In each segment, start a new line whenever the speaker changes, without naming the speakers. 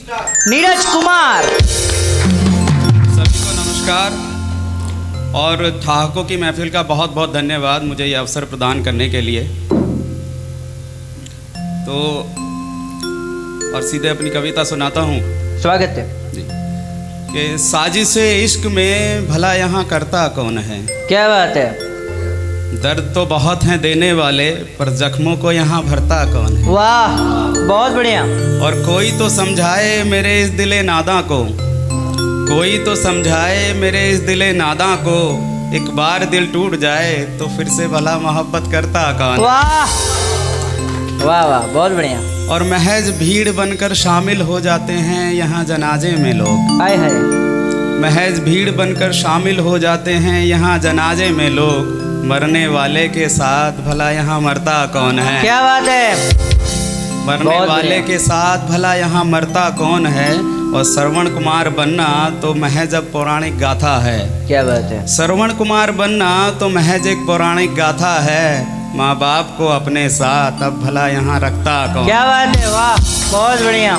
नीरज कुमार।
सभी को नमस्कार और ठहाकों की महफिल का बहुत बहुत धन्यवाद मुझे ये अवसर प्रदान करने के लिए। तो और सीधे अपनी कविता सुनाता हूँ।
स्वागत है
जी कि साजिशे इश्क में भला यहाँ करता कौन है।
क्या बात है।
दर्द तो बहुत हैं देने वाले पर जख्मों को यहाँ भरता कौन है।
वाह बहुत बढ़िया।
और कोई तो समझाए मेरे इस दिले नादा को, कोई तो समझाए मेरे इस दिले नादा को, एक बार दिल टूट जाए तो फिर से भला मोहब्बत करता कौन।
वाह वाह वाह बहुत बढ़िया।
और महज भीड़ बनकर शामिल हो जाते हैं यहाँ जनाजे में लोग।
हाय हाय।
महज भीड़ बनकर शामिल हो जाते हैं यहाँ जनाजे में लोग, मरने वाले के साथ भला यहाँ मरता कौन है।
क्या बात है।
मरने वाले के साथ भला यहाँ मरता कौन है। और श्रवण कुमार बनना तो महज अब पौराणिक गाथा है।
क्या बात है।
श्रवण कुमार बनना तो महज एक पौराणिक गाथा है। माँ बाप को अपने साथ अब भला यहाँ रखता कौन।
क्या बात है। वाह बहुत बढ़िया।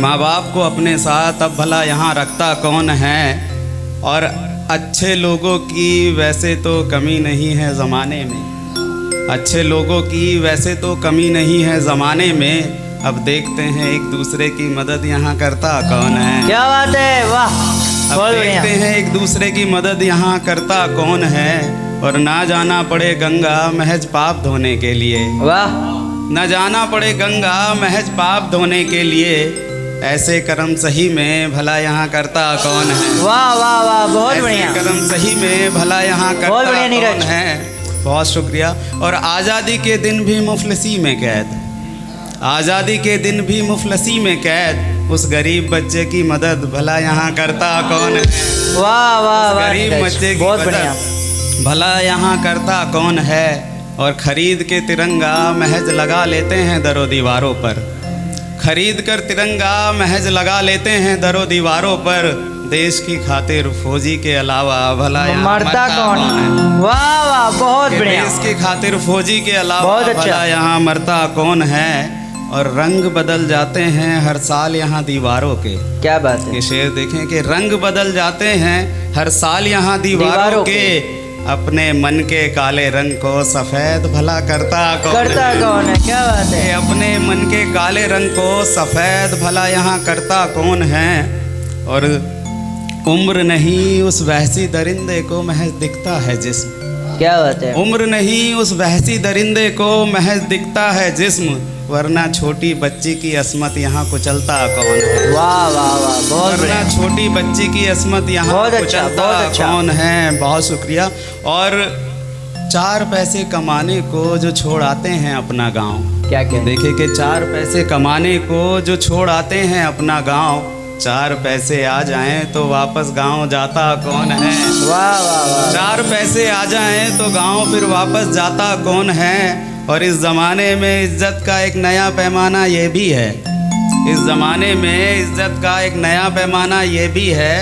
माँ बाप को अपने साथ अब भला यहाँ रखता कौन है। और अच्छे लोगों की वैसे तो कमी नहीं है ज़माने में, अच्छे लोगों की वैसे तो कमी नहीं है ज़माने में। अब देखते हैं एक दूसरे की मदद यहाँ करता कौन है।
क्या बात है। वाह
अब
बहुत बढ़िया।
देखते हैं एक दूसरे की मदद यहाँ करता कौन है। और ना जाना पड़े गंगा महज पाप धोने के लिए।
वाह
न जाना पड़े गंगा महज पाप धोने के लिए, ऐसे कर्म सही में भला यहाँ करता कौन है।
वाह वाह वाह बहुत बढ़िया।
ऐसे कर्म सही में भला यहाँ करता
बहुत बढ़िया नीरज।
कौन है। बहुत शुक्रिया। और आज़ादी के दिन भी मुफलसी में कैद, आज़ादी के दिन भी मुफलसी में कैद, उस गरीब बच्चे की मदद भला यहाँ करता कौन है।
वाह वाह वाह
गरीब
नीरज,
बच्चे की
बहुत
मदद
बढ़िया।
भला यहाँ करता कौन है। और खरीद के तिरंगा महज लगा लेते हैं दरों दीवारों पर, खरीद कर तिरंगा महज लगा लेते हैं दरों दीवारों पर। देश की खातिर फौजी के अलावा भला यहाँ
मरता कौन है। वाह वाह बहुत बढ़िया।
देश की खातिर फौजी के अलावा
बहुत अच्छा।
भला यहाँ मरता कौन है। और रंग बदल जाते हैं हर साल यहाँ दीवारों के।
क्या बात है।
ये शेर देखें कि रंग बदल जाते हैं हर साल यहाँ दीवारों के। अपने मन के काले रंग को सफ़ेद भला करता कौन
है। क्या बात है।
ये अपने मन के काले रंग को सफ़ेद भला यहाँ करता कौन है। और उम्र नहीं उस वहसी दरिंदे को महज दिखता है जिस्म।
क्या बात है।
उम्र नहीं उस वहसी दरिंदे को महज दिखता है जिस्म, वरना छोटी बच्ची की अस्मत यहाँ कुचलता कौन है।
वाह वाह वाह बहुत बढ़िया।
वरना छोटी बच्ची की अस्मत यहाँ
बहुत अच्छा,
कुचलता
बहुत अच्छा।
कौन है। बहुत शुक्रिया। और 4 पैसे कमाने को जो छोड़ आते हैं अपना गांव।
क्या क्या
देखे कि 4 पैसे कमाने को जो छोड़ आते हैं अपना गांव, 4 पैसे आ जाएं तो वापस गांव जाता कौन है।
वाह वाह वाह।
4 पैसे आ जाएं तो गांव फिर वापस जाता कौन है। और इस ज़माने में इज्जत का एक नया पैमाना ये भी है, इस ज़माने में इज्जत का एक नया पैमाना ये भी है,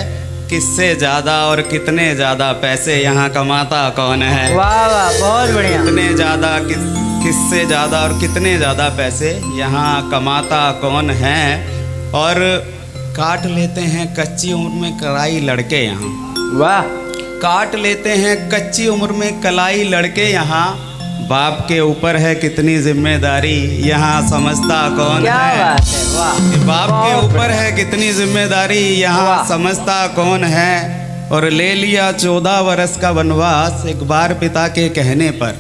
किससे ज़्यादा और कितने ज़्यादा पैसे यहाँ कमाता कौन है।
वाह वाह बहुत बढ़िया।
कितने ज़्यादा किससे ज़्यादा और कितने ज़्यादा पैसे यहाँ कमाता कौन है। और काट लेते हैं कच्ची उम्र में कलाई लड़के यहाँ।
वाह
काट लेते हैं कच्ची उम्र में कलाई लड़के यहाँ, बाप के ऊपर है कितनी जिम्मेदारी यहाँ समझता कौन
क्या
है।
बात है। वाह
बाप के ऊपर है कितनी जिम्मेदारी यहाँ समझता कौन है। और ले लिया 14 वर्ष का वनवास एक बार पिता के कहने पर,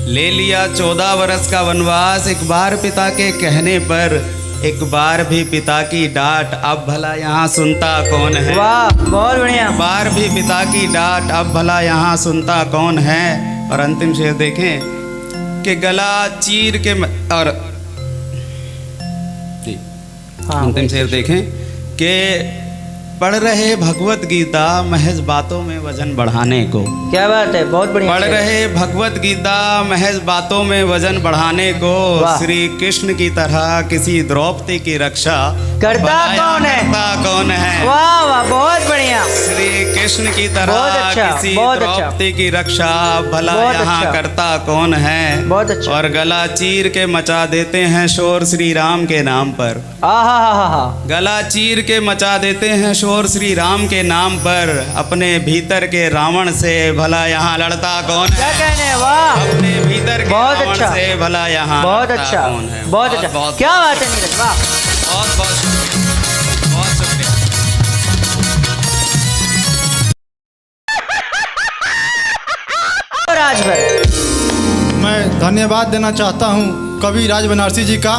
ले लिया 14 वर्ष का वनवास एक बार पिता के कहने पर, एक बार भी पिता की डांट अब भला यहाँ सुनता कौन है।
वाह बहुत बढ़िया।
एक बार भी पिता की डांट अब भला यहाँ सुनता कौन है। और अंतिम शेर देखें कि गला चीर के और जी
हाँ,
अंतिम शेर देखें कि पढ़ रहे भगवत गीता महज बातों में वजन बढ़ाने को।
क्या बात है, बहुत बढ़िया।
पढ़ रहे भगवत गीता महज बातों में वजन बढ़ाने को।
वाह।
श्री कृष्ण की तरह किसी द्रौपदी की रक्षा
करता
भला
कौन है?
करता कौन है?
वाह वाह, बहुत बढ़िया।
श्री कृष्ण की तरह
बहुत अच्छा,
किसी
बहुत अच्छा।
द्रौपदी की रक्षा भला
बहुत
यहाँ
अच्छा।
करता कौन है?
बहुत अच्छा।
और गला चीर के मचा देते हैं शोर श्री राम के नाम पर।
आहा,
गला चीर के मचा देते हैं शोर श्री राम के नाम पर। अपने भीतर के रावण से भला यहाँ लड़ता कौन
क्या
है?
कहने हैं, वाह,
अपने भीतर के
बहुत
रावण
अच्छा।
से भला यहाँ
बहुत
लड़ता
अच्छा,
कौन है?
बहुत अच्छा।
बहुत
क्या बात है नीरज, वाह।
बहुत बहुत शुक्रिया, बहुत शुक्रिया।
राजभर,
मैं धन्यवाद देना चाहता हूँ कवि राज बनारसी जी का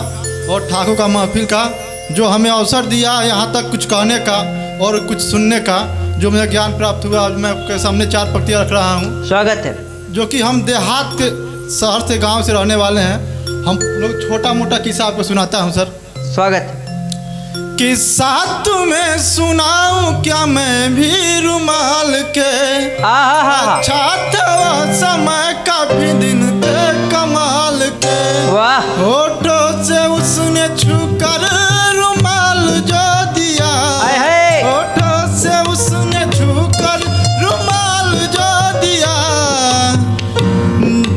और ठाकुर का महफिल का, जो हमें अवसर दिया यहाँ तक कुछ कहने का और कुछ सुनने का, जो मुझे ज्ञान प्राप्त हुआ। मैं आपके सामने 4 पंक्तियाँ रख रहा हूँ,
स्वागत है।
जो कि हम देहात के शहर से गांव से रहने वाले हैं। हम लोग छोटा मोटा किस्सा आपको सुनाता हूँ सर।
स्वागत है।
किस्सा तुम्हें सुनाऊं क्या मैं भी रुमाल के।
आहा,
अच्छा था वह समय काफी दिन थे कमाल के।
वाह,
होठों से उसने छूकर रुमाल जो दिया।
हाय हाय।
होठों से उसने छूकर रुमाल जो दिया।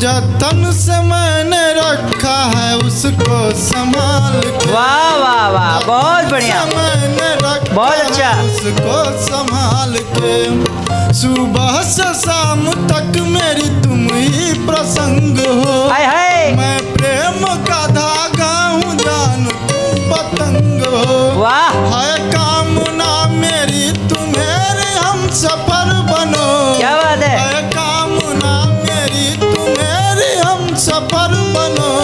जतन से मैंने रखा है उसको संभाल के।
वाह वाह वाह, बहुत बढ़िया,
मैंने रखा
बहुत अच्छा।
है उसको संभाल के। सुबह से शाम तक मेरी तुम ही प्रसंग हो।
हाय हाय।
मैं प्रेम का धागा हूँ जान तुम पतंग हो।
वाह,
है कामना मेरी तुम्हें हम सफर बनो।
क्या बात है।
है कामना मेरी तुम्हें हम सफर बनो।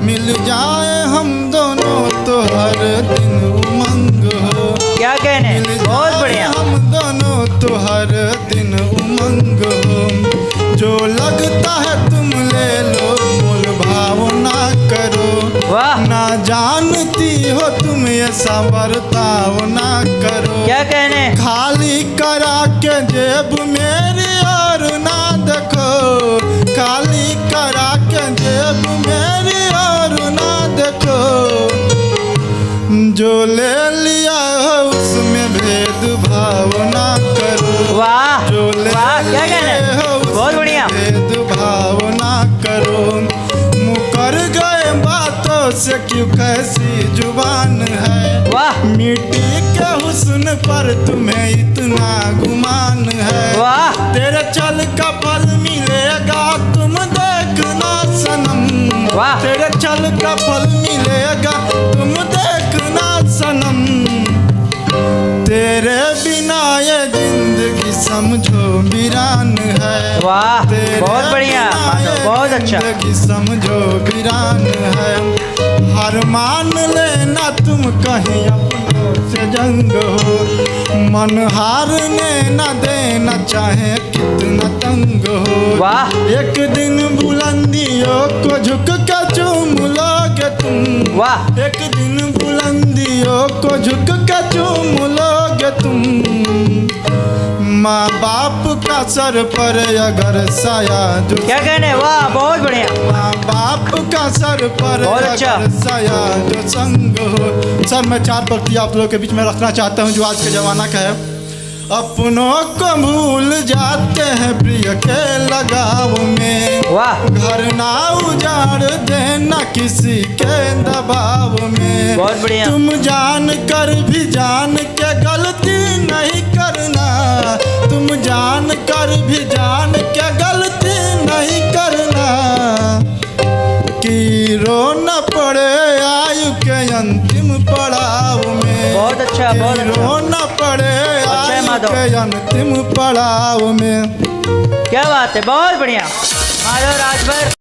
मिल जाए हम दोनों तो हर दिन उमंग हो।
क्या कहने,
मिल
बहुत
जाए
बढ़िया।
हम दोनों तो हर दिन उमंग हो। जो लगता है तुम ले लो मोल भाव ना करो।
वाह,
ना जानती हो तुम ऐसा बर्ताव ना करो।
क्या कहने,
खाली करा के जेब मेरी और ना देखो। खाली करा के जेब मेरी और ना देखो। जो ले लिया हो उसमें भेदभाव ना करो।
वाह
जो ले
वाह, क्या कहने,
हो
बहुत बढ़िया।
भेदभाव ना करो। मुकर गए बातों से क्यों कैसी जुबान है।
वाह
मिट्टी के हुस्न पर तुम्हें इतना गुमान है।
वाह,
तेरे चल का फल मिलेगा तुम देखना सनम।
वाह।
तेरे चल का फल मिलेगा तुम देखना सनम। तेरे बिना ये जिंदगी समझो वीरान है।
वाह,
तेरे
बहुत बढ़िया,
बिना ये
बहुत अच्छा।
जिंदगी समझो वीरान है। हार मान लेना तुम कहीं अपनों से जंग हो। मन हारने न देना चाहे कितना तंग हो।
वाह,
एक दिन बुलंदियों को झुक के चूम लोगे तुम।
वाह,
एक दिन बुलंदियों को झुक के चूम लोगे तुम। माँ बाप का सर पर अगर साया जो।
क्या कहने, वाह, बहुत बढ़िया।
माँ बाप का सर पर
बहुत अच्छा।
अगर साया जो संग हो। सर मैं 4 पंक्ति आप लोगों के बीच में रखना चाहता हूँ, जो आज के जमाना का है। अपनों को भूल जाते हैं प्रिय के लगाव में।
वाह,
घर ना उजाड़ देना किसी के दबाव में।
बहुत बढ़िया।
तुम जान कर भी जान के गलती नहीं करना। तुम जान कर भी जान के गलती नहीं करना। कि रो न पड़े आयु के अंतिम पड़ाव में।
बहुत अच्छा, बहुत
कि
अच्छा।
रो न पड़े
अच्छा है
आयु
माधव।
के अंतिम पड़ाव में।
क्या बात है, बहुत बढ़िया। माधव राजभर।